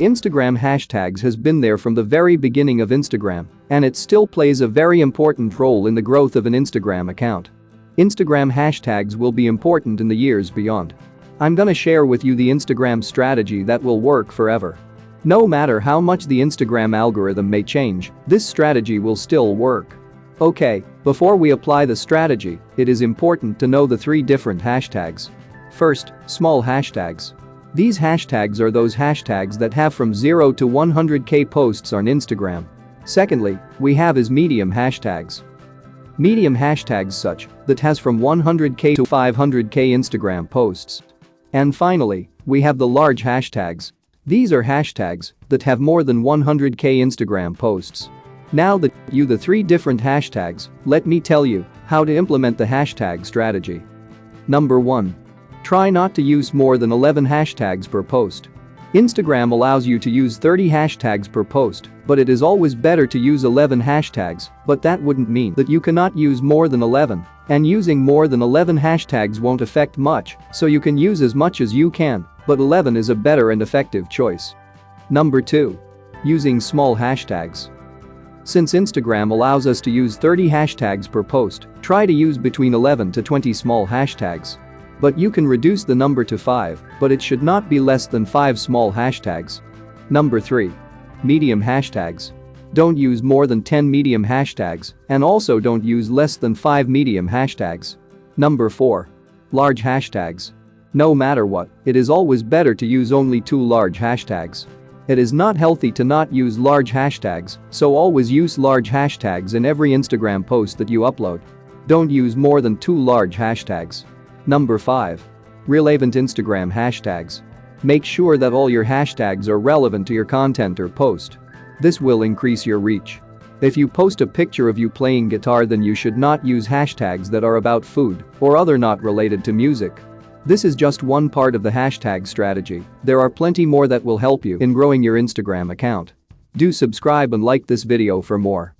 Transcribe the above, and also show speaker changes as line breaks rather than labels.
Instagram hashtags has been there from the very beginning of Instagram, and it still plays a very important role in the growth of an Instagram account. Instagram hashtags will be important in the years beyond. I'm gonna share with you the Instagram strategy that will work forever. No matter how much the Instagram algorithm may change, this strategy will still work. Okay, before we apply the strategy, it is important to know the 3 different hashtags. First, small hashtags. These hashtags are those hashtags that have from 0 to 100k posts on Instagram. Secondly, we have is medium hashtags. Medium hashtags such that has from 100k to 500k Instagram posts. And finally, we have the large hashtags. These are hashtags that have more than 100k Instagram posts. Now that you the 3 different hashtags, let me tell you how to implement the hashtag strategy. Number 1. Try not to use more than 11 hashtags per post. Instagram allows you to use 30 hashtags per post, but it is always better to use 11 hashtags, but that wouldn't mean that you cannot use more than 11, and using more than 11 hashtags won't affect much, so you can use as much as you can, but 11 is a better and effective choice. Number 2. Using small hashtags. Since Instagram allows us to use 30 hashtags per post, try to use between 11 to 20 small hashtags. But you can reduce the number to 5, but it should not be less than 5 small hashtags. Number 3. Medium hashtags. Don't use more than 10 medium hashtags, and also don't use less than 5 medium hashtags. Number 4. Large hashtags. No matter what, it is always better to use only 2 large hashtags. It is not healthy to not use large hashtags, so always use large hashtags in every Instagram post that you upload. Don't use more than 2 large hashtags. Number 5. Relevant Instagram hashtags. Make sure that all your hashtags are relevant to your content or post. This will increase your reach. If you post a picture of you playing guitar, then you should not use hashtags that are about food or other not related to music. This is just one part of the hashtag strategy. There are plenty more that will help you in growing your Instagram account. Do subscribe and like this video for more.